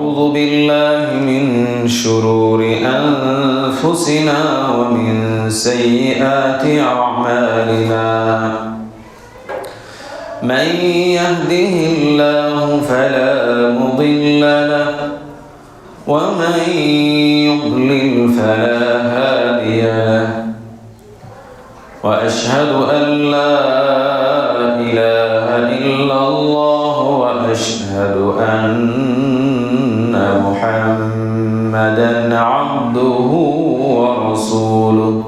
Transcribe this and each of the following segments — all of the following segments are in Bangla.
ونعوذ بالله من شرور أنفسنا ومن سيئات أعمالنا من يهده الله فلا مضل له ومن يضلل فلا هادي له وأشهد أن لا إله إلا الله وأشهد أن محمدًا عبده ورسوله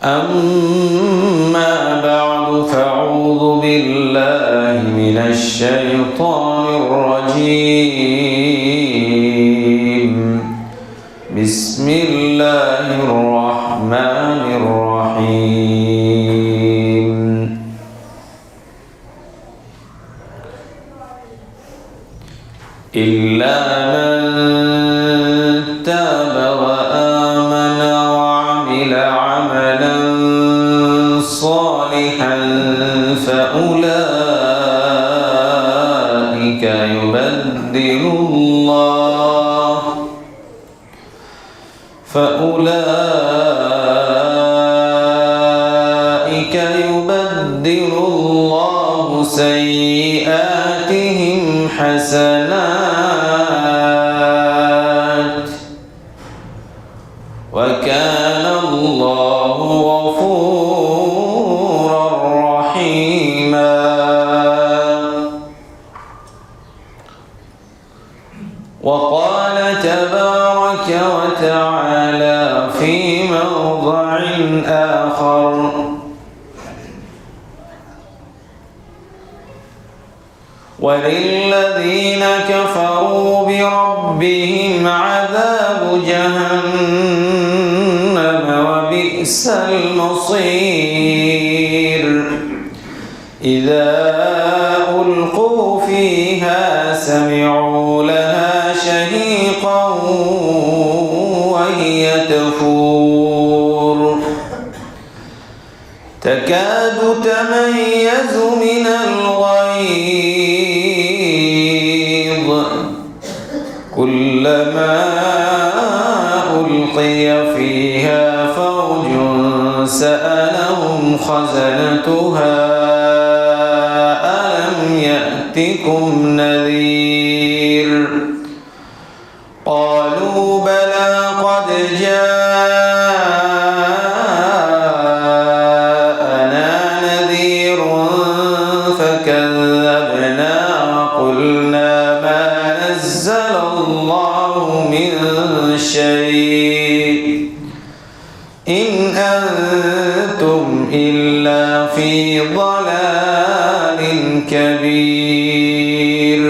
أما بعد فأعوذ بالله من الشيطان الرجيم بسم الله الرحمن الرحيم إلا من تاب وآمن وعمل عملا صالحا فأولئك يبدل الله سيئاتهم حسنات وكان الله غفورا رحيما وقال تبارك وتعالى في موضع آخر وللذين كفروا بربهم عذاب جهنم وبئس المصير إذا ألقوا فيها سمعوا لها شهيقا وهي تفور تكاد تميز من الغيظ كلما ألقي فيها فوج سألهم خزنتها ألم يأتكم نذير قالوا بلى قد جاءنا نذير فكذبنا وقلنا ما نزل الله من شيء إن أنتم إلا في ضلال كبير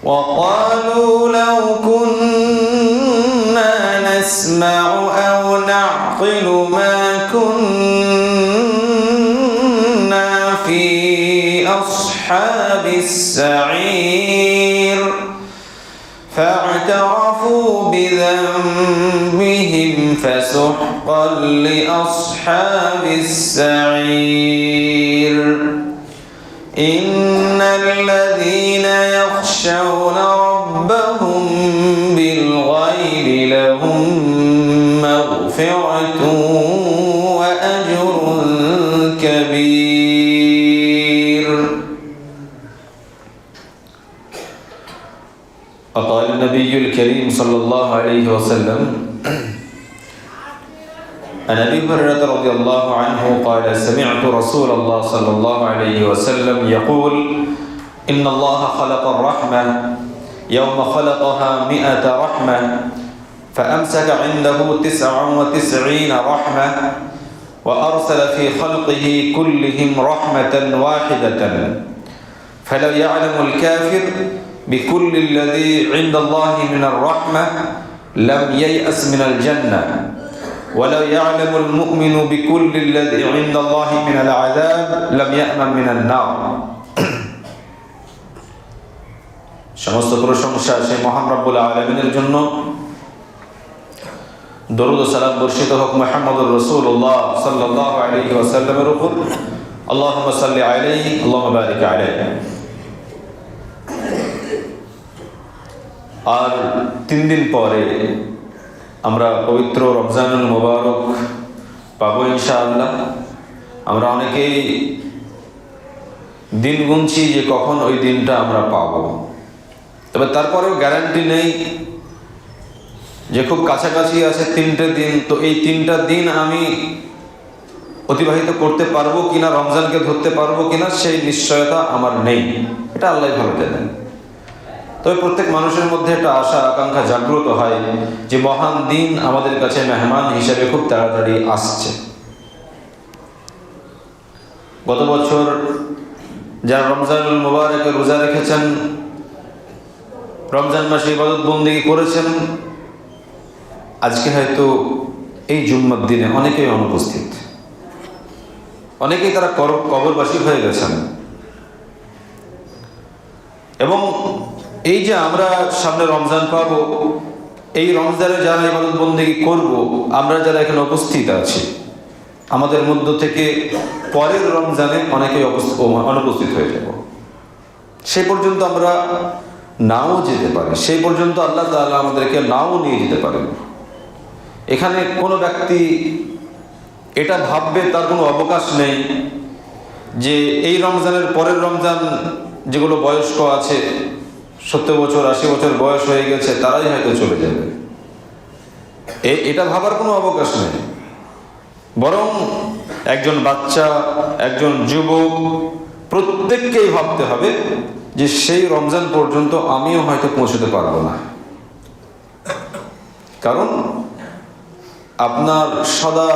وقالوا لو كنا نسمع أو نعقل ما كنا في أصحاب السعير فاعترفوا بذنبهم فسحقا لأصحاب السعير إن الذين يخشون ربهم بالغيب لهم مغفرة وأجر كبير وقال النبي الكريم صلى الله عليه وسلم عن أبي هريرة رضي الله عنه قال سمعت رسول الله صلى الله عليه وسلم يقول إن الله خلق الرحمة يوم خلقها 100 رحمة فأمسك عنده 99 رحمة وأرسل في خلقه كلهم رحمة واحدة فلو يعلم الكافر بكل الذي عند الله من الرحمة لم ييأس من الجنة ولو يعلم المؤمن بكل الذي عند الله من العذاب لم يأمن من النار সমস্ত প্রশংসা সেই মহান রব্বুল আলামিনের জন্য দরুদ ও সালাম বর্ষিত হোক মুহাম্মদুর রাসূলুল্লাহ সাল্লাল্লাহু আলাইহি ওয়াসাল্লামের উপর আল্লাহুম্মা সাল্লি আলাইহি আল্লাহুম্মা বারিক আলাইহি আর 3 দিন পরে আমরা পবিত্র রমজানুল মুবারক পাবো ইনশাআল্লাহ। আমরা অনেকেই দিন গুনছি যে কখন ওই দিনটা আমরা পাবো, তবে তারপরেও গ্যারান্টি নেই যে খুব কাছাকাছি আছে 3টে দিন, তো এই 3টা দিন আমি অতিবাহিত করতে পারবো কিনা, রমজানকে ধরতে পারবো কিনা, সেই নিশ্চয়তা আমার নেই। এটা আল্লাহ ভালো জানেন। তবে প্রত্যেক মানুষের মধ্যে একটা আশা আকাঙ্ক্ষা জাগ্রত হয় যে মহান দিন আমাদের কাছে মেহমান হিসেবে খুব তাড়াতাড়ি আসছে। গত বছর যারা রমজানুল মুবারকে রোজা রেখেছেন, রমজান মাসে ইবাদত বন্দেগী করেছেন, আজকে হয়তো এই জুম্মার দিনে অনেকেই অনুপস্থিত, অনেকেই তারা কবরবাসী হয়ে গেছেন। এবং এই যে আমরা সামনে রমজান পাবো, এই রমজানে যারা ইবাদত বন্দেগী করব, আমরা যারা এখানে উপস্থিত আছি, আমাদের মধ্য থেকে পরের রমজানে অনেকেই অনুপস্থিত হয়ে যাব। সে পর্যন্ত আমরা নাও যেতে পারি, সেই পর্যন্ত আল্লাহ তাআলা আমাদেরকে নাও নিয়ে যেতে পারেন। এখানে কোনো ব্যক্তি এটা ভাববে তার কোনো অবকাশ নেই যে এই রমজানের পরের রমজান যেগুলো বয়স্ক আছে, 70 বছর 80 বছর বয়স হয়ে গেছে, তারাই হয়তো চলে যাবে, এটা ভাবার কোনো অবকাশ নেই। বরং একজন বাচ্চা, একজন যুবক, প্রত্যেককেই ভাবতে হবে যে সেই রমজান পর্যন্ত আমিও হয়তো পৌঁছতে পারবো না। কারণ আপনার সদা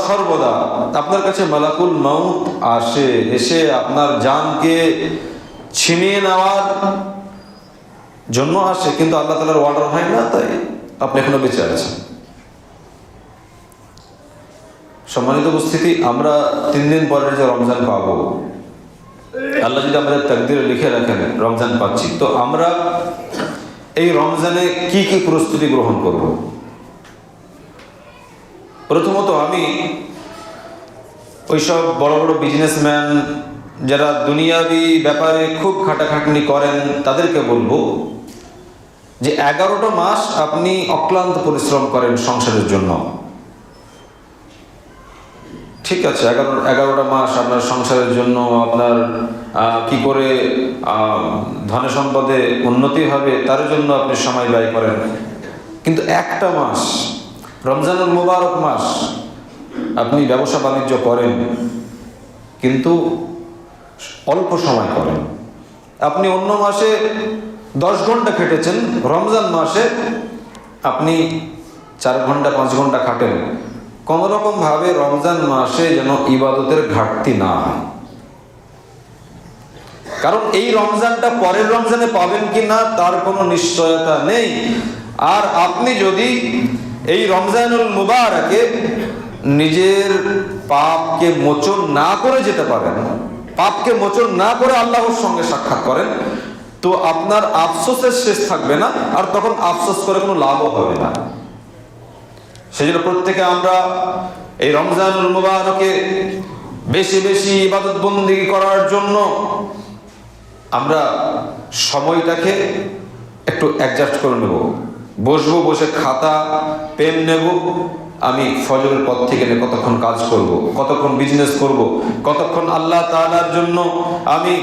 সর্বদা আপনার কাছে মালাকুল মাউত আসে, এসে আপনার জানকে ছিনিয়ে নেওয়ার জন্য আসে, কিন্তু আল্লাহ তাআলার অর্ডার হয় না, তাই আপনি এখনো বেঁচে আছেন। সম্মানিত উপস্থিতি, আমরা 3 দিন পরে যে রমজান পাবো, আল্লাহ যদি আমাদের তাকদীরে লিখে রাখেন রমজান পাচ্ছি, তো আমরা এই রমজানে কি কি প্রস্তুতি গ্রহণ করব। প্রথমত আমি ওইসব বড় বড় বিজনেসম্যান যারা দুনিয়াবি ব্যাপারে খুব খাটাখাটনি করেন তাদেরকে বলবো যে 11টা মাস আপনি অক্লান্ত পরিশ্রম করেন সংসারের জন্য। ঠিক আছে, 11টা মাস আপনার সংসারের জন্য, আপনার কি করে ধনে সম্পদে উন্নতি হবে তার জন্য আপনি সময় ব্যয় করেন। কিন্তু একটা মাস, রমজানুল মুবারক মাস, আপনি ব্যবসা বাণিজ্য করেন কিন্তু অল্প সময় করেন। আপনি অন্য মাসে 10 ঘন্টা খেটেছেন, রমজান মাসে আপনি 4 ঘন্টা 5 ঘন্টা খাটেন। কোন রকম ভাবে রমজান মাসে যেন ইবাদতের ঘাটতি না হয়, কারণ এই রমজানটা পরের রমজানে পাবেন কি না তার কোনো নিশ্চয়তা নেই। আর আপনি যদি এই রমজানুল মুবারকে নিজের পাপকে মোচন না করে যেতে পারেন, পাপকে মোচন না করে আল্লাহর সঙ্গে সাক্ষাৎ করেন, তো আপনার আফসোসের শেষ থাকবে না, আর তখন আফসোস করে কোনো লাভও হবে না। সেজন্য প্রত্যেকে আমরা এই রমজানুল মুবারকে বেশি বেশি ইবাদত বন্দেগী করার জন্য আমরা সময়টাকে একটু অ্যাডজাস্ট করে নেব। বসবো, বসে খাতা পেন নেব, আমি ফজরের পর থেকে কতক্ষণ কাজ করব, কতক্ষণ বিজনেস করব, কতক্ষণ আল্লাহ তাআলার জন্য আমি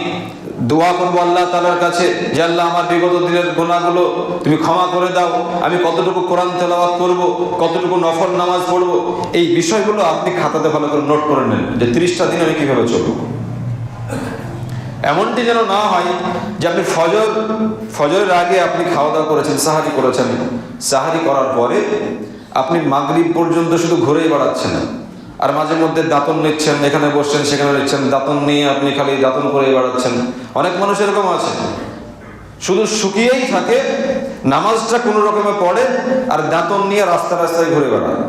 দোয়া করবো আল্লাহ তাআলার কাছে যে আল্লাহ আমার বিগত দিনের গুনাহগুলো তুমি ক্ষমা করে দাও, আমি কতটুকু কোরআন তেলাওয়াত করব, কতটুকু নফল নামাজ পড়ব। এই বিষয়গুলো আপনি খাতাতে ভালো করে নোট করে নেন যে 30টা দিন আমি কিভাবে চলব। এমনটি যেন না হয় যে আপনি ফজরের আগে আপনি খাওয়া দাওয়া করেছেন, সাহারি করেছেন, সাহারি করার পরে আপনি মাগরিব পর্যন্ত শুধু ঘুরেই বেড়াচ্ছেন, আর মাঝে মধ্যে দাঁতন নিচ্ছেন, এখানে বসছেন সেখানে নিচ্ছেন, দাঁতন নিয়ে আপনি খালি দাঁতন করে বেড়াচ্ছেন। অনেক মানুষ এরকম আছে, শুধু শুকিয়েই থাকে, নামাজটা কোনো রকমে পড়ে আর দাঁতন নিয়ে রাস্তায় ঘুরে বেড়ায়।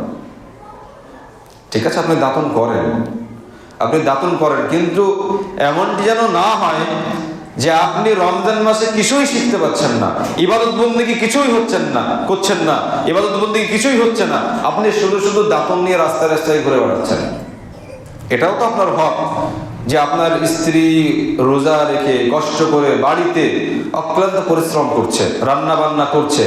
ঠিক আছে, আপনি দাঁতন করেন, কিন্তু এমনটি যেন না হয় যে আপনি রমজান মাসে কিছুই শিখতে পাচ্ছেন না, ইবাদত বন্দেগী কিছুই করছেন না, ইবাদত বন্দেগী কিছুই হচ্ছে না, আপনি শুধু দাঁতন নিয়ে রাস্তায় ঘুরে বেড়াচ্ছেন। এটাও তো আপনার হক যে আপনার স্ত্রী রোজা রেখে কষ্ট করে বাড়িতে অক্লান্ত পরিশ্রম করছে, রান্না বান্না করছে,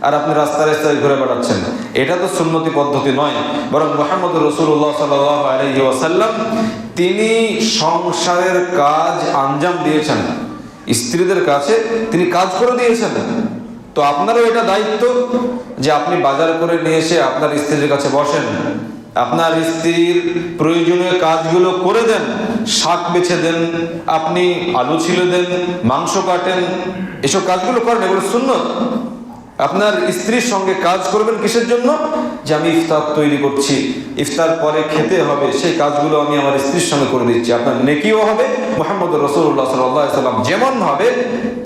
আর আপনি রাস্তায় রাস্তায় ঘুরে বেড়াচ্ছেন। এটা তো সুন্নতি পদ্ধতি নয়, বরং মুহাম্মদ রাসূলুল্লাহ সাল্লাল্লাহু আলাইহি ওয়াসাল্লাম তিনি সংসারের কাজ আঞ্জাম দিয়েছেন, স্ত্রীদের কাছে তিনি কাজ করে দিয়েছেন। তো আপনারও এটা দায়িত্ব যে আপনি বাজার করে নিয়ে এসে আপনার স্ত্রীর কাছে বসেন, আপনার স্ত্রীর প্রয়োজনীয় কাজগুলো করে দেন, শাক বেছে দেন, আপনি আলু ছিলে দেন, মাংস কাটেন, এসব কাজগুলো করেন, এগুলো সুন্নত। আপনার স্ত্রীর সঙ্গে কাজ করবেন কিসের জন্য? যে আমি ইফতার তৈরি করছি, ইফতার পরে খেতে হবে, সেই কাজগুলো আমি আমার স্ত্রীর সঙ্গে করে দিচ্ছি, আপনার নেকিও হবে। মুহাম্মদ রাসূলুল্লাহ সাল্লাল্লাহু আলাইহি ওয়াসাল্লাম যেমন ভাবে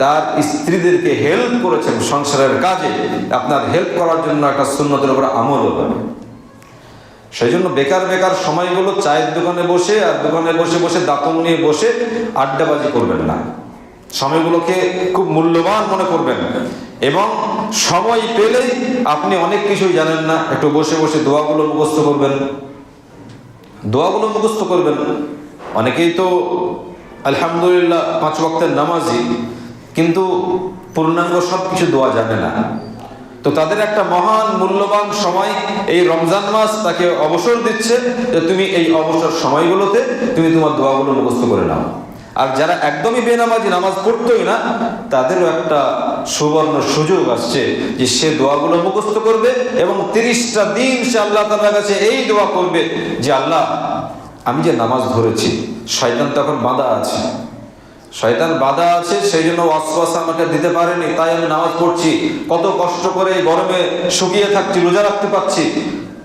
তার স্ত্রীদেরকে হেল্প করেছেন সংসারের কাজে, আপনার হেল্প করার জন্য একটা সুন্নতের উপর আমল হবে। সেই জন্য বেকার বেকার সময়গুলো চায়ের দোকানে বসে আর দোকানে বসে বসে দাঁতন নিয়ে বসে আড্ডাবাজি করবেন না, সময়গুলোকে খুব মূল্যবান মনে করবেন। এবং সময় পেলেই আপনি অনেক কিছুই জানেন না, একটু বসে বসে দোয়াগুলো মুখস্থ করবেন, দোয়াগুলো মুখস্থ করবেন। অনেকেই তো আলহামদুলিল্লাহ 5 ওয়াক্তের নামাজি, কিন্তু পূর্ণাঙ্গ সব কিছু দোয়া জানে না। তো তাদের একটা মহান মূল্যবান সময় এই রমজান মাস তাকে অবসর দিচ্ছে যে তুমি এই অবসর সময়গুলোতে তুমি তোমার দোয়াগুলো মুখস্থ করে নাও। আর যারা একদমই বেনামাজি, নামাজ পড়তোই না, তাদেরও একটা সুবর্ণ সুযোগ আসছে যে সে দোয়াগুলো মুখস্থ করবে এবং 30টা দিন সে আল্লাহ তাআলার কাছে এই দোয়া করবে যে আল্লাহ, আমি যে নামাজ ধরেছি, শয়তান তখন বাঁধা আছে, শয়তান বাঁধা আছে, সেই জন্য ওয়াসওয়াসা আমাকে দিতে পারেনি, তাই আমি নামাজ পড়ছি, কত কষ্ট করে এই গরমে শুকিয়ে থাকছি, রোজা রাখতে পারছি,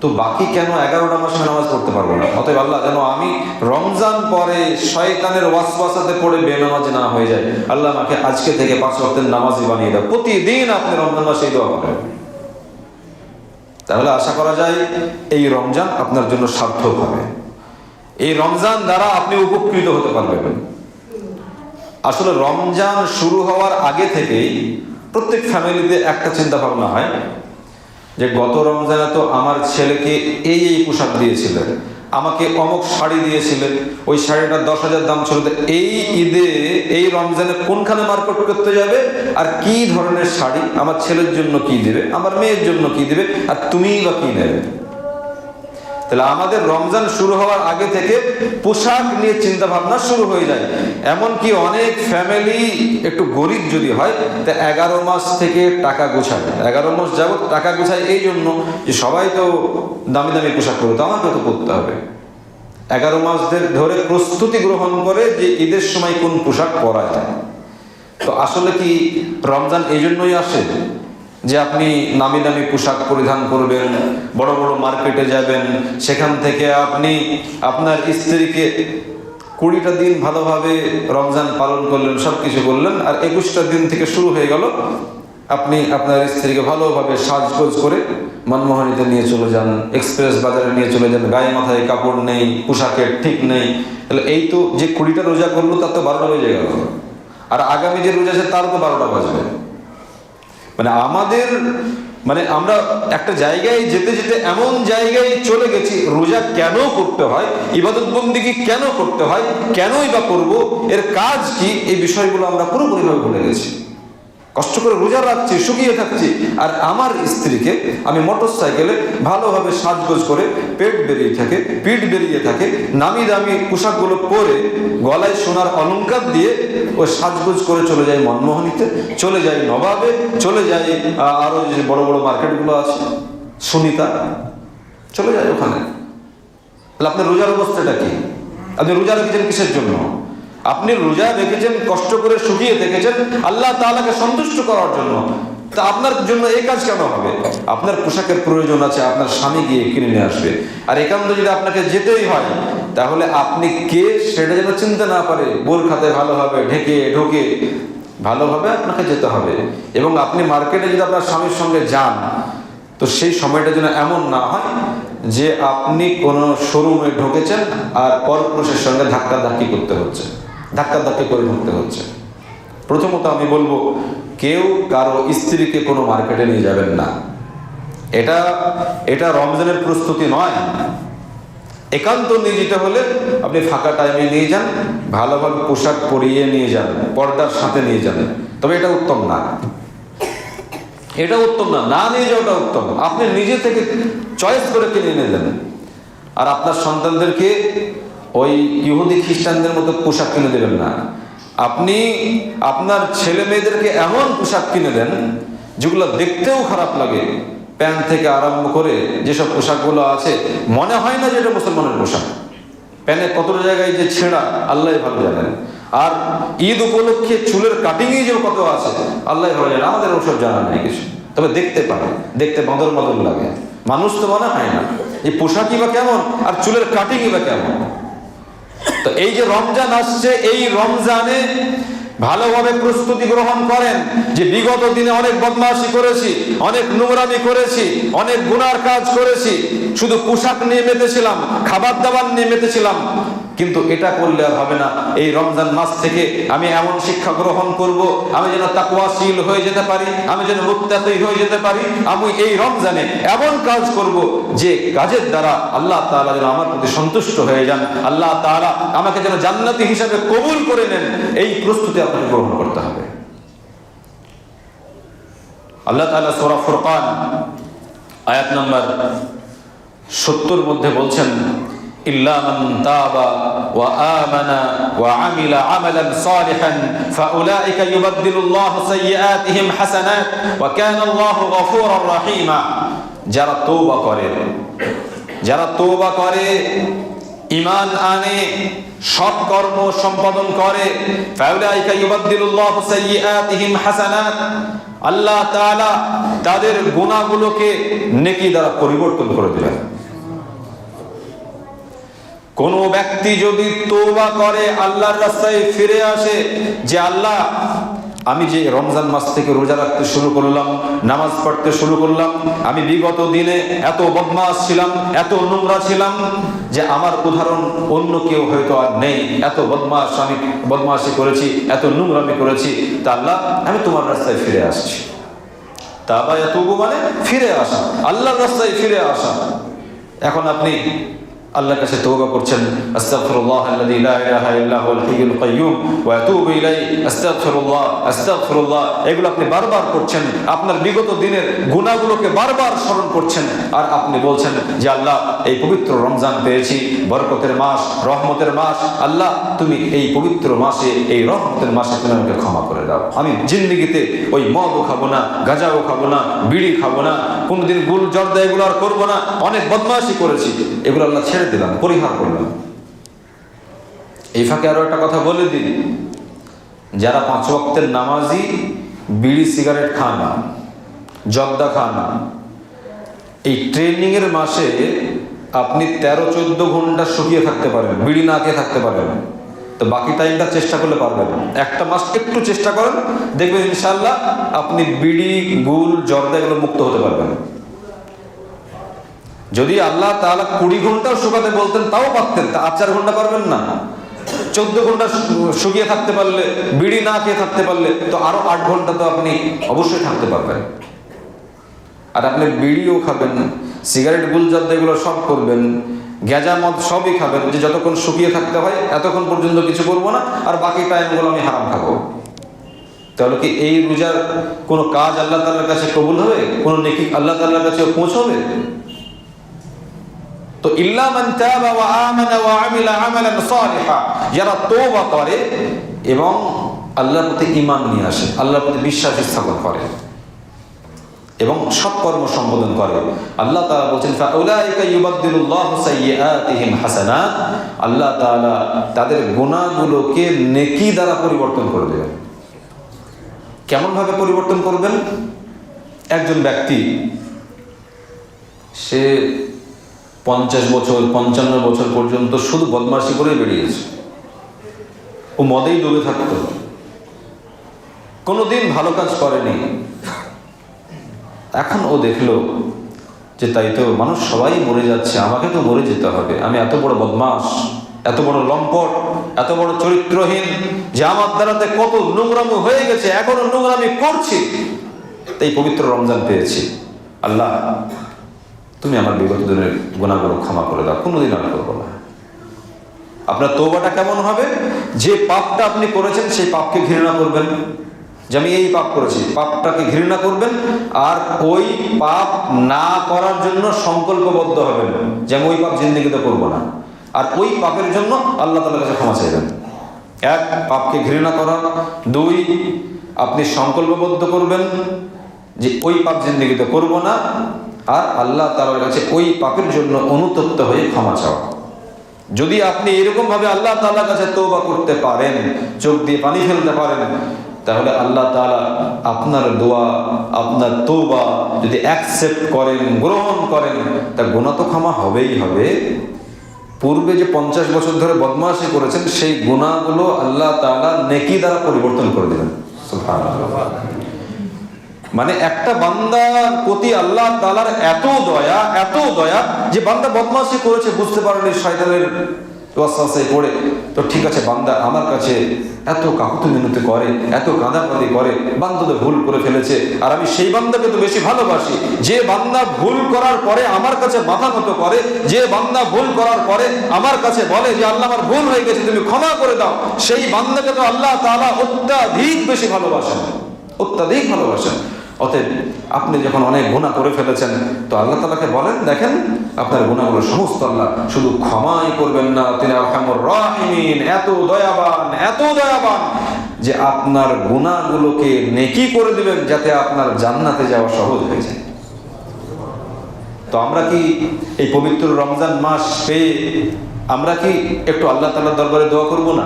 তো বাকি কেন 11টা মাসে নামাজ পড়তে পারবো না? অতএব আল্লাহ যেন আমি রমজান পরে শয়তানের ওয়াসওয়াসাতে পড়ে বেনামাজি না হয়ে যায়, আল্লাহ আমাকে আজকে থেকে 5 ওয়াক্তের নামাজি বানিয়ে দাও। প্রতিদিন আপনি রমজান মাসে এই দোয়া করেন, তাহলে আশা করা যায় এই রমজান আপনার জন্য সার্থক হবে, এই রমজান দ্বারা আপনি উপকৃত হতে পারবেন। আসলে রমজান শুরু হওয়ার আগে থেকেই প্রত্যেক ফ্যামিলিতে একটা চিন্তা ভাবনা হয় যে গত রমজানে তো আমার ছেলেকে এই পোশাক দিয়েছিলেন, আমাকে অমুক শাড়ি দিয়েছিলেন, ওই শাড়িটার 10,000 দাম ছিল, এই ঈদে এই রমজানে কোনখানে মার্কেট করতে যাবে আর কি ধরনের শাড়ি, আমার ছেলের জন্য কি দিবে, আমার মেয়ের জন্য কি দিবে, আর তুমিই বা কি নেবে। তাহলে আমাদের রমজান শুরু হওয়ার আগে থেকে পোশাক নিয়ে চিন্তা ভাবনা শুরু হয়ে যায়। এমনকি অনেক ফ্যামিলি একটু গরিব যদি হয় তা 11 মাস থেকে টাকা গোছায়, 11 মাস যাবত টাকা গোছায় এই জন্য যে সবাই তো দামি দামি পোশাক পরে, তো আমাকে তো পরতে হবে। 11 মাস ধরে প্রস্তুতি গ্রহণ করে যে ঈদের সময় কোন পোশাক পরা যায়। তো আসলে কি রমজান এই জন্যই আসে যে আপনি নামি দামি পোশাক পরিধান করবেন, বড় বড় মার্কেটে যাবেন, সেখান থেকে আপনি আপনার স্ত্রীকে 20টা দিন ভালোভাবে রমজান পালন করলেন, সব কিছু করলেন, আর 21টা দিন থেকে শুরু হয়ে গেল আপনি আপনার স্ত্রীকে ভালোভাবে সাজগোজ করে মনমোহনীতে নিয়ে চলে যান, এক্সপ্রেস বাজারে নিয়ে চলে যান, গায়ে মাথায় কাপড় নেই, পোশাকের ঠিক নেই। তাহলে এই তো যে 20টা রোজা করলো তার তো 12টা বেজে গেল, আর আগামী যে রোজা আছে তার তো 12টা বাজবে। মানে আমরা একটা জায়গায় যেতে যেতে এমন জায়গায় চলে গেছি, রোজা কেন করতে হয়, ইবাদত বন্দেগী কেন করতে হয়, কেনই বা করব, এর কাজ কি, এই বিষয়গুলো আমরা পুরোপুরিভাবে ভুলে গেছি। কষ্ট করে রোজা রাখছি, শুকিয়ে থাকছি, আর আমার স্ত্রীকে আমি মোটর সাইকেলে ভালোভাবে সাজগোজ করে পেট বেরিয়ে থাকে, পিঠ বেরিয়ে থাকে, নামি দামি পোশাকগুলো পরে গলায় সোনার অলংকার দিয়ে ওই সাজগোজ করে চলে যায় মনমোহনীতে, চলে যায় নবাবে, চলে যায় আরো যে বড় বড় মার্কেটগুলো আছে, সুনিতা, চলে যায় ওখানে। তাহলে আপনার রোজার অবস্থাটা কি? আপনি রোজা রেখেছেন কিসের জন্য? আপনি রোজা রেখেছেন, কষ্ট করে শুকিয়ে থেকেছেন আল্লাহ তাআলাকে সন্তুষ্ট করার জন্য। তা আপনার জন্য এই কাজ কেন হবে? আপনার পোশাকের প্রয়োজন আছে, আপনার স্বামী গিয়ে কিনে নিয়ে আসবে, আর একান্ত যদি আপনাকে যেতেই হয় তাহলে আপনি কে সেটা যেন চিনতে না পারে, বোরখাতে ভালোভাবে ঢেকে ঢোকে ভালোভাবে আপনাকে যেতে হবে। এবং আপনি মার্কেটে যদি আপনার স্বামীর সঙ্গে যান তো সেই সময়টা যেন এমন না হয় যে আপনি কোনো শোরুমে ঢুকেছেন আর পরপুরুষের সঙ্গে ধাক্কাধাক্কি করতে হচ্ছে, ধাক্কাধাক্কি করে ঢুকতে হচ্ছে। প্রথমত আমি বলবো, কেউ কারো স্ত্রীকে কোনো মার্কেটে নিয়ে যাবেন না। এটা রমজানের প্রস্তুতি নয়। একান্ত নিয়ে যেতে হলে আপনি ফাঁকা টাইমে নিয়ে যান, ভালোভাবে পোশাক পরিয়ে নিয়ে যান, পর্দার সাথে নিয়ে যান। তবে এটা উত্তম না, এটা উত্তম না, না নিয়ে যাওয়াটা উত্তম। আপনি নিজে থেকে চয়েস করে কিনে নিয়ে যান। আর আপনার সন্তানদেরকে ওই ইহুদি খ্রিস্টানদের মতো পোশাক কিনে দেবেন না। আপনি আপনার ছেলে মেয়েদেরকে এমন পোশাক কিনে দেন যেগুলো দেখতেও খারাপ লাগে। প্যান্ট থেকে আরম্ভ করে যেসব পোশাকগুলো আছে মনে হয় না যে এটা মুসলমানের পোশাক। প্যান্টের কতটা জায়গায় যে ছেঁড়া আল্লাহ ভালো জানেন। আর ঈদ উপলক্ষে চুলের কাটিংই যে কত আছে আল্লাহ ভালো জানেন, আমাদের ওসব জানা নেই কিছু। তবে দেখতে পারে, দেখতে বদল বদল লাগে। মানুষ তো মনে হয় না এই পোশাকই বা কেমন আর চুলের কাটিংই বা কেমন। তো এই যে রমজান আসছে, এই রমজানে ভালোভাবে প্রস্তুতি গ্রহণ করেন যে বিগত দিনে অনেক বদমাশি করেছি, অনেক নোংরামি করেছি, অনেক গুনার কাজ করেছি, শুধু পোশাক নিয়ে মেতেছিলাম, খাবার দাবার নিয়ে মেতেছিলাম, কিন্তু এটা করলে আর হবে না। এই রমজান মাস থেকে আমি এমন শিক্ষা গ্রহণ করব, আমি যেন তাকওয়াশীল হয়ে যেতে পারি, আমি যেন মুত্তাকী হয়ে যেতে পারি। আমি এই রমজানে এমন কাজ করব যে কাজের দ্বারা আল্লাহ তাআলা যেন আমার প্রতি সন্তুষ্ট হয়ে যান, আল্লাহ তাআলা আমাকে যেন জান্নাতি হিসাবে কবুল করে নেন। এই প্রস্তুতি আপনাকে গ্রহণ করতে হবে। আল্লাহ তাআলা সূরা ফুরকান আয়াত নাম্বার 70 মধ্যে বলছেন, ইল্লা মান তাবা ওয়া আমানা ওয়া আমিলা আমালান সালিহান ফাউলাইকা ইউবাদদিলুল্লাহু সাইয়্যাতিহিম হাসানাত ওয়া কানা আল্লাহু গফুরার রহিমা। যারা তওবা করে, যারা তওবা করে, ঈমান আনে, সৎ কর্ম সম্পাদন করে, ফাউলাইকা ইউবাদদিলুল্লাহু সাইয়্যাতিহিম হাসানাত, আল্লাহ তাআলা তাদের গুনাহগুলোকে নেকি দ্বারা পরিবর্তন করে দেবেন। কোন ব্যক্তি যদি তওবা করে, আল্লাহর রাস্তায় ফিরে আসে যে আল্লাহ আমি যে রমজান মাস থেকে রোজা রাখতে শুরু করলাম, নামাজ পড়তে শুরু করলাম, আমি বিগত দিনে এত বদমাশ ছিলাম, এত নোংরা ছিলাম যে আমার উদাহরণ অন্য কেউ হয়তো আর নেই। এত আমি বদমাশি করেছি, এত নোংরামি করেছি, তা আল্লাহ আমি তোমার রাস্তায় ফিরে আসছি। তাবা ইয়াতুবু মানে ফিরে আসা, আল্লাহর রাস্তায় ফিরে আসা। এখন আপনি আল্লাহর কাছে তওবা করছেন, আস্তাগফিরুল্লাহাল্লাযী লা ইলাহা ইল্লা হুয়াল হাইয়ুল কাইয়্যুম ওয়া আতুবু ইলাইহি, আস্তাগফিরুল্লাহ আস্তাগফিরুল্লাহ, এগুলো আপনি বারবার করছেন। আপনার বিগত দিনের গুনাহগুলোকে বারবার স্মরণ করছেন। আর আপনি বলছেন যে আল্লাহ এই পবিত্র রমজান পেয়েছি, বরকতের মাস, রহমতের মাস, আল্লাহ তুমি এই পবিত্র মাসে, এই রহমতের মাসে তুমি আমাকে ক্ষমা করে দাও। আমি জিন্দেগিতে ওই মদও খাবো না, গাঁজাও খাবো না, বিড়ি খাবো না, কোনোদিন গুল জর্দা এগুলো আর করবো না, অনেক বদমাশি করেছি, এগুলো আল্লাহ ছেড়ে দিলাম, পরিহার করলাম। এই ফাঁকে আরো একটা কথা বলে দিই, যারা 5 ওয়াক্তের নামাজি বিড়ি সিগারেট খান না, জর্দা খান না, এই ট্রেনিং এর মাসে আপনি 13-14 ঘন্টা শুকিয়ে থাকতে পারেন, বিড়ি না খেয়ে থাকতে পারেন। তো বাকি টাইমটা চেষ্টা করলে পারবেন। একটা মাস একটু চেষ্টা করেন, দেখবেন ইনশাআল্লাহ আপনি বিড়ি, গুল, জর্দা এগুলো মুক্ত হতে পারবেন। যদি আল্লাহ তাআলা 20 ঘন্টাও শুকাতে বলতেন তাও পারতেন, তা 4 ঘন্টা পারবেন না। 14 ঘন্টা শুকিয়ে থাকতে পারলে, বিড়ি না খেয়ে থাকতে পারলে, তো আরো 8 ঘন্টা তো আপনি অবশ্যই থাকতে পারবেন। আর আপনি বিড়িও খাবেন, সিগারেট, গুলজাদ্দা এগুলো সব করবেন, গেঁজা মদ সবই খাবেন, যে যতক্ষণ শুকিয়ে থাকতে হয় এতক্ষণ পর্যন্ত কিছু করবো না, আর বাকি টাইমগুলো আমি হারাম খাবো। তাহলে কি এই রোজার কোনো কাজ আল্লাহ তাআলার কাছে কবুল হবে? কোনো নেকি আল্লাহ তাআলার কাছে পৌঁছবে? তো ইল্লা মান তাবা ওয়া আমানা ওয়া আমিলা আমালান সালিহা, যারা তওবা করে এবং আল্লাহর প্রতি ঈমান নিয়ে আসে, আল্লাহর প্রতি বিশ্বাস স্থাপন করে এবং সৎ কর্ম সম্পাদন করে, আল্লাহ তাআলা বলেন ফাউলাইকা ইউবাদদিলুল্লাহু সাইয়্যাতিহিম হাসানাত, আল্লাহ তাআলা তাদের গুনাহগুলোকে নেকি দ্বারা পরিবর্তন করে দেবেন। কেমন ভাবে পরিবর্তন করবেন? একজন ব্যক্তি সে 50 বছর 55 বছর পর্যন্ত শুধু বদমাশি করে বেরিয়েছে, ও মদেই ডুবে থাকতো, কোনোদিন ভালো কাজ করেনি। এখন ও দেখলো যে তাই তো মানুষ সবাই মরে যাচ্ছে, আমাকে তো মরে যেতে হবে, আমি এত বড় বদমাশ, এত বড় লম্পট, এত বড় চরিত্রহীন, যে আমার দ্বারাতে কত নোংরামি হয়ে গেছে, এখনো নোংরামি করছি, তাই পবিত্র রমজান পেয়েছি, আল্লাহ তুমি আমার বিগত দিনের গুনাহগুলো ক্ষমা করে দাও, কোনোদিন আমি করবো না। আপনার তওবাটা কেমন হবে? যে পাপটা আপনি করেছেন সেই পাপকে ঘৃণা করবেন, যে আমি এই পাপ করেছি, পাপটাকে ঘৃণা করবেন, আর ওই পাপ না করার জন্য সংকল্পবদ্ধ হবেন যে আমি ওই পাপ জিন্দেগিতে করবো না, আর ওই পাপের জন্য আল্লাহ তাআলার কাছে ক্ষমা চাইবেন। এক, পাপকে ঘৃণা করা। দুই, আপনি সংকল্পবদ্ধ করবেন যে ওই পাপ জিন্দেগিতে করব না, আর আল্লাহ তাআলার কাছে ওই পাপের জন্য অনুতপ্ত হয়ে ক্ষমা চাওয়া। যদি আপনি এরকম ভাবে আল্লাহ তাআলার কাছে তওবা করতে পারেন, চোখ দিয়ে পানি ফেলতে পারেন, তাহলে আল্লাহ তাআলা আপনার দোয়া, আপনার তওবা যদি অ্যাকসেপ্ট করেন, গ্রহণ করেন, তা গুনাহ তো ক্ষমা হবেই হবে। পূর্বে যে 50 বছর ধরে বদমাশি করেছেন সেই গুনাহগুলো আল্লাহ তাআলা নেকি দ্বারা পরিবর্তন করে দেবেন। সুবহানাল্লাহ। মানে একটা বান্দার প্রতি আল্লাহ তাআলার এত দয়া যে বান্দা বদমাশি করেছে, বুঝতে পারেনি, শয়তানের ওয়াসওয়াসায় পড়ে, তো ঠিক আছে, বান্দা আমার কাছে এত কাকুতি মিনতি করে, এত কাঁদাকাঁদি করে, বান্দা তো ভুল করে ফেলেছে, আর আমি সেই বান্দাকে তো বেশি ভালোবাসি। যে বান্দা ভুল করার পরে আমার কাছে মাথা নত করে, যে বান্দা ভুল করার পরে আমার কাছে বলে যে আল্লাহ আমার ভুল হয়ে গেছে, তুমি ক্ষমা করে দাও, সেই বান্দাকে তো আল্লাহ তাআলা অত্যাধিক বেশি ভালোবাসেন, অত্যাধিক ভালোবাসেন। অতএব আপনি যখন অনেক গুনাহ করে ফেলেছেন, তো আল্লাহ তাআলাকে বলেন, দেখেন আপনার গুনাহগুলো সমস্ত আল্লাহ শুধু ক্ষমাই করবেন না, তিনি আরহামুর রাহিমিন, এত দয়াবান যে আপনার গুনাহগুলোকে নেকি করে দিবেন, যাতে আপনার জান্নাতে যাওয়া সহজ হয়ে যায়। তো আমরা কি এই পবিত্র রমজান মাস পেয়ে আমরা কি একটু আল্লাহ তাআলার দরবারে দোয়া করব না?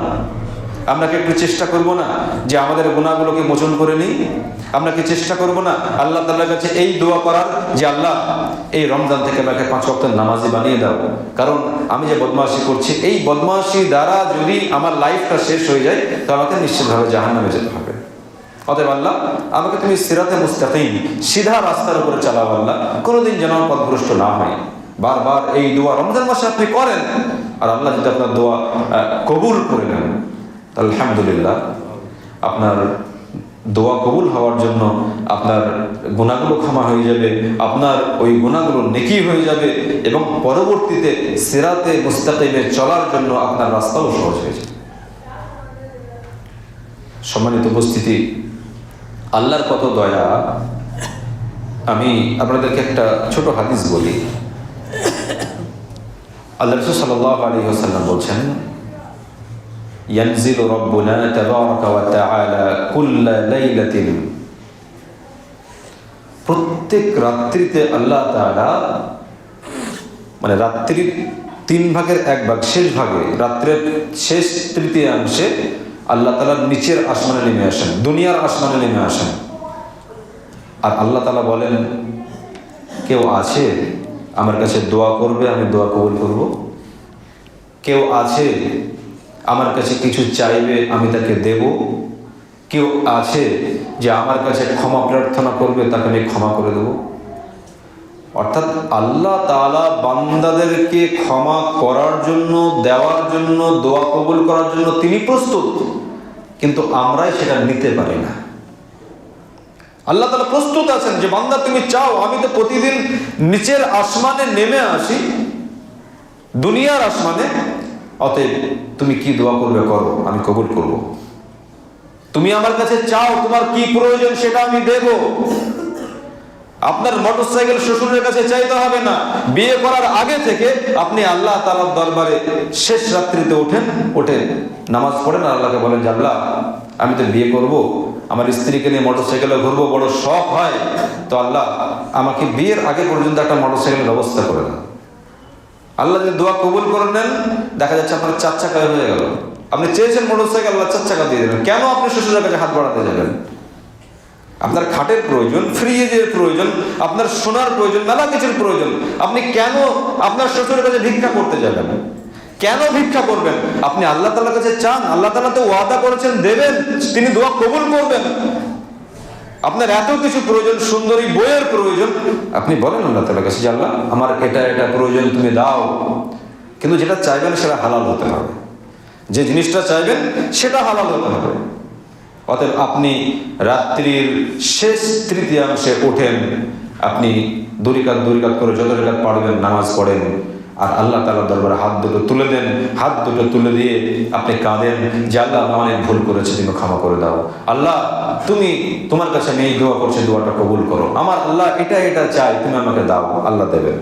আমরা কি একটু চেষ্টা করব না যে আমাদের গুনাহগুলোকে মোচন করে নিই? আমরা কি চেষ্টা করব না আল্লাহ তাআলার কাছে এই দোয়া করার যে আল্লাহ এই রমজান থেকে আমাকে 5 ওয়াক্ত নামাজি বানিয়ে দাও, কারণ আমি যে বদমাশি করছি, এই বদমাশি দ্বারা যদি আমার লাইফটা শেষ হয়ে যায়, তো আমাকে নিশ্চিতভাবে জাহান্নামে যেতে হবে। অতএব আল্লাহ আমাকে তুমি সিরাতে মুস্তাকিম, সিধা রাস্তার উপরে চালাও আল্লাহ, কোনোদিন যেন পথভ্রষ্ট না হয়। বারবার এই দোয়া রমজান মাসে আপনি করেন, আর আল্লাহ যদি আপনার দোয়া কবুল করে নেন, আলহামদুলিল্লাহ, আপনার দোয়া কবুল হওয়ার জন্য আপনার গুনাহগুলো ক্ষমা হয়ে যাবে, আপনার ওই গুনাহগুলো নেকি হয়ে যাবে, এবং পরবর্তীতে সিরাতে মুস্তাকিমে চলার জন্য আপনার রাস্তাও সহজ হয়ে যাবে। সম্মানিত উপস্থিতি, আল্লাহর কত দয়া। আমি আপনাদেরকে একটা ছোট হাদিস বলি। আল্লাহ রাসূল সাল্লাল্লাহু আলাইহি ওয়াসাল্লাম বলছেন, ইয়ানজিলু রাব্বুনা তাবারাকা ওয়া তাআলা কুল্লা লাইলাতিন, প্রত্যেক রাত্রিতে আল্লাহ তাআলা, মানে রাত্রির 3 ভাগের 1 ভাগ, শেষ ভাগে, রাত্রের শেষ তৃতীয়াংশে আল্লাহ তাআলা নিচের আসমানে নেমে আসেন, দুনিয়ার আসমানে নেমে আসেন। আর আল্লাহ তাআলা বলেন, কেউ আছে আমার কাছে দোয়া করবে, আমি দোয়া কবুল করব? কেউ আছে আমার কাছে কিছু চাইবে, আমি তাকে দেব? কেউ আছে যে আমার কাছে ক্ষমা প্রার্থনা করবে, তাকে আমি ক্ষমা করে দেব? অর্থাৎ আল্লাহ তাআলা বান্দাদেরকে ক্ষমা করার জন্য, দেওয়ার জন্য, দোয়া কবুল করার জন্য তিনি প্রস্তুত, কিন্তু আমরাই সেটা নিতে পারি না। আল্লাহ তাআলা প্রস্তুত আছেন যে বান্দা তুমি চাও আমি তো প্রতিদিন নিচের আসমানে নেমে আসি, দুনিয়ার আসমানে, অতএব তুমি কি দোয়া করবে করো, আমি কবুল করব। তুমি আমার কাছে চাও, তোমার কি প্রয়োজন সেটা আমি দেব। আপনার মোটরসাইকেল শ্বশুরের কাছে চাইতে হবে না, বিয়ে করার আগে থেকে আপনি আল্লাহ তাআলার দরবারে শেষ রাত্রিতে উঠে নামাজ পড়েন, আর আল্লাহকে বলেন যে আল্লাহ আমি তো বিয়ে করব, আমার স্ত্রীকে নিয়ে মোটরসাইকেলে ঘুরবো, বড় শখ হয়, তো আল্লাহ আমাকে বিয়ের আগে পর্যন্ত একটা মোটরসাইকেলের ব্যবস্থা করে দেন। আল্লাহ যদি দোয়া কবুল করে নেন, দেখা যাচ্ছে আপনার 4 চাকা হয়ে গেল। আপনি চেয়েছেন মোটরসাইকেল, আল্লাহ 4 চাকা দিয়ে দেবেন। কেন আপনি শ্বশুরের কাছে হাত বাড়াতে যাবেন? আপনার খাটের প্রয়োজন, ফ্রিজের প্রয়োজন, আপনার সোনার প্রয়োজন, মেলা কিছুর প্রয়োজন। আপনি কেন আপনার শ্বশুরের কাছে ভিক্ষা করতে যাবেন? কেন ভিক্ষা করবেন? আপনি আল্লাহ তাআলার কাছে চান, আল্লাহ তাআলা তো ওয়াদা করেছেন দেবেন, তিনি দোয়া কবুল করবেন। আপনার এত কিছু প্রয়োজন, সুন্দরী বইয়ের প্রয়োজন, আপনি বলেন আল্লাহ তাআলার কাছে যে আল্লাহ আমার এটা প্রয়োজন, তুমি দাও। কিন্তু যেটা চাইবেন সেটা হালাল হতে হবে, যে জিনিসটা চাইবেন সেটা হালাল হতে হবে। অতএব আপনি রাত্রির শেষ তৃতীয়াংশে ওঠেন, আপনি দুই রাকাত করে যত রাকাত পারবেন নামাজ পড়েন, আর আল্লাহ তাআলার দরবারে হাত দুটো তুলে দেন। হাত দুটো তুলে দিয়ে আপনি কাঁদেন যে আল্লাহ আমি অনেক ভুল করেছি, তুমি ক্ষমা করে দাও। আল্লাহ তুমি তোমার কাছে আমি এই দোয়া করছি, দোয়াটা কবুল করো। আমার আল্লাহ এটা চাই, তুমি আমাকে দাও, আল্লাহ দেবেন।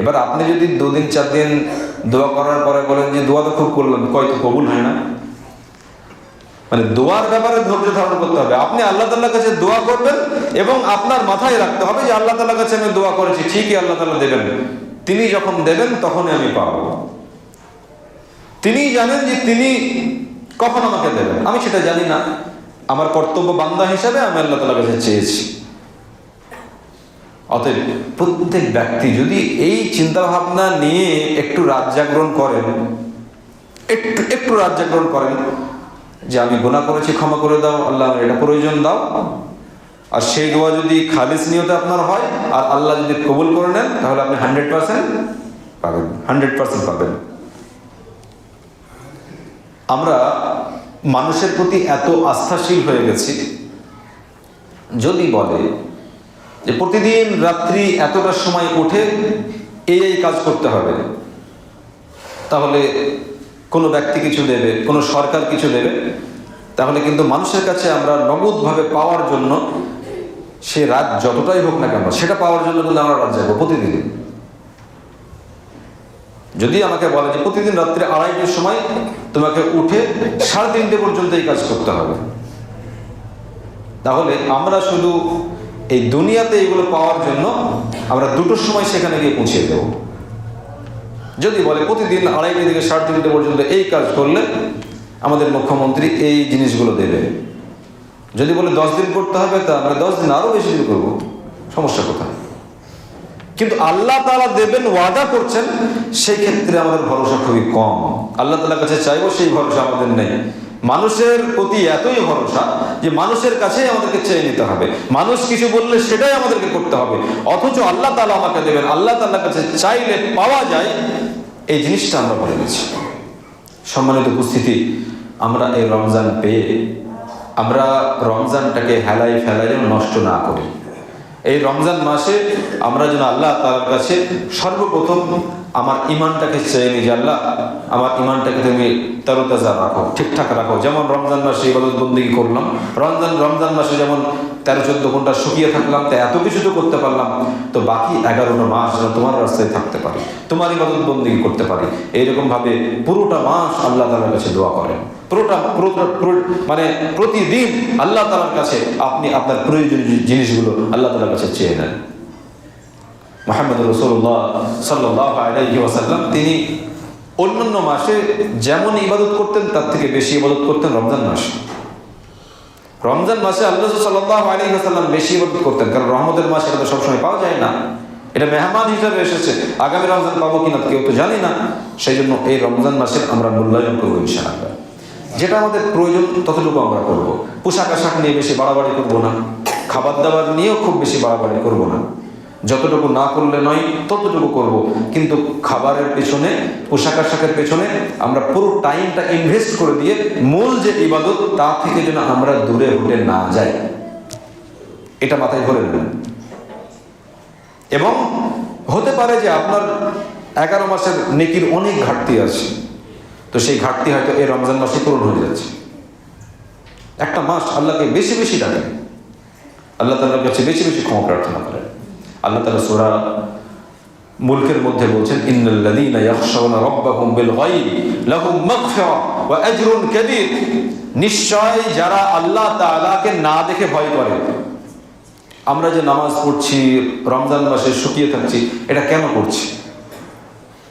এবার আপনি যদি 2 দিন 4 দিন দোয়া করার পরে বলেন যে দোয়া তো খুব করলাম, তো কবুল হয় না। মানে দোয়ার ব্যাপারে ধৈর্য ধারণ করতে হবে। আপনি আল্লাহ তাআলার কাছে দোয়া করবেন এবং আপনার মাথায় রাখতে হবে যে আল্লাহ তাআলার কাছে আমি দোয়া করেছি, ঠিকই আল্লাহ তাআলা দেবেন। তিনি যখন দেবেন তখনই আমি পাবো। তিনি জানেন যে তিনি কখন আমাকে দেবেন, আমি সেটা জানি না। আমার কর্তব্য বান্দা হিসাবে আমি আল্লাহ তাআলার কাছে চেয়েছি। অতএব প্রত্যেক ব্যক্তি যদি এই চিন্তা ভাবনা নিয়ে একটু রাত জাগরণ করেন, একটু রাত জাগরণ করেন যে আমি গুনাহ করেছি, ক্ষমা করে দাও আল্লাহ, এটা প্রয়োজন দাও, আর সেই দোয়া যদি খালিস নিয়তে আপনার হয় আর আল্লাহ যদি কবুল করে নেন, তাহলে আপনি 100% পাবেন, 100% পাবেন। আমরা মানুষের প্রতি এত আস্থাশীল হয়ে গেছি, যদি বলে যে প্রতিদিন রাত্রি এতটার সময় উঠে এই কাজ করতে হবে, তাহলে কোনো ব্যক্তি কিছু দেবে, কোনো সরকার কিছু দেবে, তাহলে কিন্তু মানুষের কাছে আমরা নগদভাবে পাওয়ার জন্য সে রাত যতটাই হোক না কেন, সেটা পাওয়ার জন্য কিন্তু আমরা রাত যাবো প্রতিদিন। যদি আমাকে বলে যে প্রতিদিন রাত্রে 2:30টার সময় তোমাকে উঠে 3:30 পর্যন্ত এই কাজ করতে হবে, তাহলে আমরা শুধু এই দুনিয়াতে এগুলো পাওয়ার জন্য আমরা 2টোর সময় সেখানে গিয়ে পৌঁছে দেব। যদি বলে প্রতিদিন 2:30 থেকে 3:30 পর্যন্ত এই কাজ করলে আমাদের মুখ্যমন্ত্রী এই জিনিসগুলো দেবে। যদি বলে 10 দিন করতে হবে, তা আমরা 10 দিন আরো বেশি দিন করবো, সমস্যা কোথায়? কিন্তু আল্লাহ তাআলা দেবেন ওয়াদা করছেন, সেই ক্ষেত্রে আমাদের ভরসা খুবই কম। আল্লাহ তাআলার কাছে চাইবো, সেই ভরসা আমাদের নেই। মানুষের প্রতি এতই ভরসা যে মানুষের কাছেই আমাদেরকে চেয়ে নিতে হবে, মানুষ কিছু বললে সেটাই আমাদেরকে করতে হবে। অথচ আল্লাহ তাআলা আমাকে দেবেন, আল্লাহ তাআলার কাছে চাইলে পাওয়া যায়, এই জিনিসটা আমরা বলে গেছি। সম্মানিত উপস্থিতি, আমরা এই রমজান পেয়ে আমরা রমজানটাকে হেলাই ফেলাই যেন নষ্ট না করি। এই রমজান মাসে আমরা যেন আল্লাহ তাআলার কাছে সর্বপ্রথম আমার ইমানটাকে চেয়ে নিই যে আল্লাহ আমার ইমানটাকে তুমি তরতাজা রাখো, ঠিকঠাক রাখো। যেমন রমজান মাসে ইবাদত বন্দেগী করলাম, রমজান মাসে যেমন 13-14 ঘন্টা শুকিয়ে থাকলাম, তা এত কিছু তো করতে পারলাম, তো বাকি 11টা মাস যেন তোমার রাস্তায় থাকতে পারি, তোমার ইবাদত বন্দেগী করতে পারি। এইরকম ভাবে পুরোটা মাস আল্লাহ তাআলার কাছে দোয়া করেন। মানে প্রতিদিন আল্লাহ তাআলার কাছে আপনি আপনার প্রয়োজনীয় জিনিসগুলো আল্লাহ তাআলার কাছে চেয়ে নেন। মুহাম্মদ রাসূলুল্লাহ সাল্লাল্লাহু আলাইহি ওয়াসাল্লাম তিনি অন্যান্য মাসে যেমন ইবাদত করতেন তার থেকে বেশি ইবাদত করতেন রমজান মাসে। রমজান মাসে আল্লাহ সাল্লাল্লাহু আলাইহি ওয়াসাল্লাম বেশি ইবাদত করতেন, কারণ রহমতের মাস, এটা তো সবসময় পাওয়া যায় না, এটা মেহমান হিসেবে এসেছে। আগামী রমজান পাবো কিনা কেউ তো জানি না। সেই জন্য এই রমজান মাসে আমরা মূল্যায়ন করবো ইনশাআল্লাহ। যেটা আমাদের প্রয়োজন ততটুকু আমরা করব। পোশাক আশাক নিয়ে বেশি বাড়াবাড়ি করবো না, খাবার দাবার নিয়েও খুব বেশি বাড়াবাড়ি করবো না। যতটুকু না করলে নয় ততটুকু করব, কিন্তু খাবারের পেছনে, পোশাক আশাকের পেছনে আমরা পুরো টাইমটা ইনভেস্ট করে দিয়ে মূল যে ইবাদত তা থেকে যেন আমরা দূরে উঠে না যাই, এটা মাথায় ধরে নেবেন। এবং হতে পারে যে আপনার 11 মাসের নেকির অনেক ঘাটতি আছে, তো সেই ঘাটতি হয়তো এই রমজান মাসে পূরণ হয়ে যাচ্ছে। একটা মাস আল্লাহকে বেশি বেশি ডাকেন, আল্লাহ তাআলার কাছে বেশি বেশি ক্ষমা প্রার্থনা করেন। আল্লাহ তাআলা সূরা মুলকের মধ্যে বলছেন, ইন্নাল্লাযীনা ইয়াখশাউনা রাব্বাহুম বিল গায়ব লাহুম মাগফিরা ওয়া আজরুন কাবীর। নিশ্চয় যারা আল্লাহ তাআলাকে না দেখে ভয় করে। আমরা যে নামাজ পড়ছি, রমজান মাসে শুকিয়ে থাকছি, এটা কেন করছি?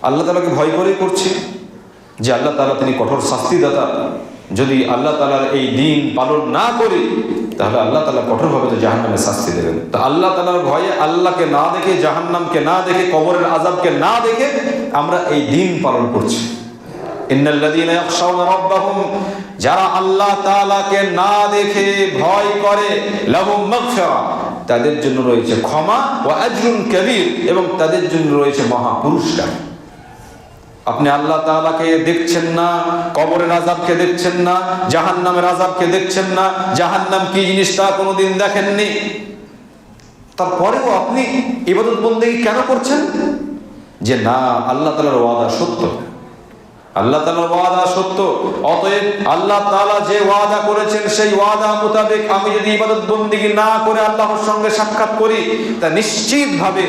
আল্লাহ তাআলাকে ভয় করেই করছি যে আল্লাহ তাআলা তিনি কঠোর শাস্তিদাতা। যদি আল্লাহ তাআলার এই দিন পালন না করি তাহলে আল্লাহ তাআলা কঠোরভাবে তো জাহান্নামে শাস্তি দেবেন। তো আল্লাহ তাআলার ভয়ে, আল্লাহকে না দেখে, জাহান্নামকে না দেখে, কবরের আযাবকে না দেখে আমরা এই দিন পালন করছি। ইন্নাল্লাযীনা ইয়াখশাউনা রাব্বাহুম, যারা আল্লাহ তাআলাকে না দেখে ভয় করে, লাহুম মাগফিরা, তাদের জন্য রয়েছে ক্ষমা, ওয়া আজরুন কাবীর, এবং তাদের জন্য রয়েছে মহা পুরস্কার। আপনি আল্লাহ তাআলাকে দেখছেন না, কবরের আযাবকে দেখছেন না, জাহান্নামের আযাবকে দেখছেন না, জাহান্নাম কি জিনিস তা কোনোদিন দেখেননি, তারপরেও আপনি ইবাদত বন্দেগী কেন করছেন? যে না, আল্লাহ তাআলার ওয়াদা সত্য, আল্লাহ তাআলার ওয়াদা সত্য, অতএব আল্লাহ তাআলা যে ওয়াদা করেছেন সেই ওয়াদা মোতাবেক আমি যদি ইবাদত বন্দেগী না করে আল্লাহর সঙ্গে সাক্ষাৎ করি, তা নিশ্চিতভাবে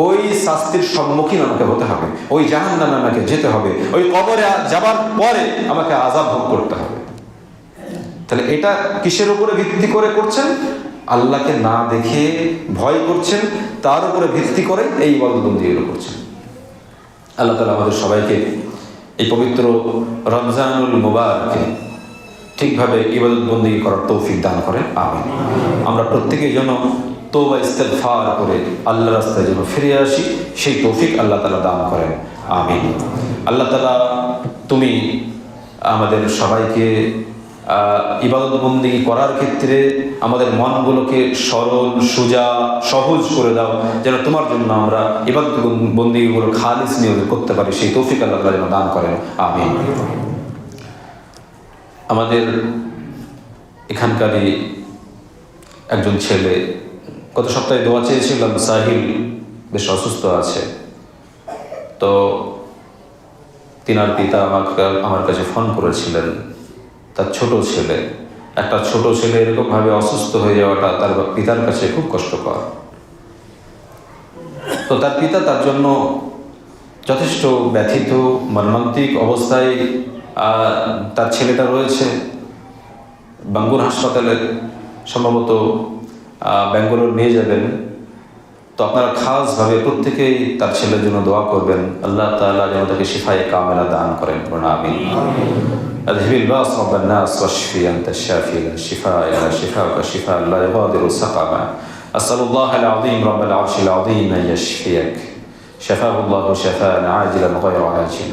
ওই শাস্তির সম্মুখীন আমাকে হতে হবে, ওই জাহান্নামে আমাকে যেতে হবে, ওই কবরে যাবার পরে আমাকে আযাব ভোগ করতে হবে। তাহলে এটা কিসের উপরে ভিত্তি করে করছেন? আল্লাহকে না দেখে ভয় করছেন, তার উপরে ভিত্তি করে এই ইবাদত বন্দেগীগুলো করছেন। আল্লাহ তাআলা আমাদের সবাইকে এই পবিত্র রমজানুল মুবারকে ঠিকভাবে ইবাদত বন্দেগী করার তৌফিক দান করেন, আমিন। আমরা প্রত্যেকেই যেন তওবা ইস্তেগফার করে আল্লাহর রাস্তায় যেন ফিরে আসি, সেই তৌফিক আল্লাহ তাআলা দান করেন, আমিন। আল্লাহ তাআলা তুমি আমাদের সবাইকে ইবাদত বন্দেগী করার ক্ষেত্রে আমাদের মনগুলোকে সরল, সোজা, সহজ করে দাও, যেন তোমার জন্য আমরা ইবাদত বন্দেগীগুলো খালিস নিয়তে করতে পারি, সেই তৌফিক আল্লাহ তাআলা যেন দান করেন, আমিন। আমাদের এখানকারই একজন ছেলে, গত সপ্তাহে দোয়া চেয়েছিলাম, সাহিল বেশ অসুস্থ আছে, তো তিনার পিতা আমার কাছে ফোন করেছিলেন। তার ছোট ছেলে, একটা ছোট ছেলে এরকমভাবে অসুস্থ হয়ে যাওয়াটা তার পিতার কাছে খুব কষ্টকর। তো তার পিতা তার জন্য যথেষ্ট ব্যথিত, মর্মান্তিক অবস্থায় তার ছেলেটা রয়েছে বাঙ্গুর হাসপাতালে, সম্ভবত ব্যাঙ্গালোর নিয়ে যাবেন। তো আপনারা খাসভাবে প্রত্যেকেই তার ছেলের জন্য দোয়া করবেন, আল্লাহ তাআলা যেন তাকে শিফায়ে কামেলা দান করেন, আমিন। اذهب الباس رب الناس واشفي انت الشافي لا شفاء الا شفاءك شفاء لا يغادر سقما اسال الله العظيم رب العرش العظيم ان يشفيك شفاه الله شفاء عاجلا غير عاجل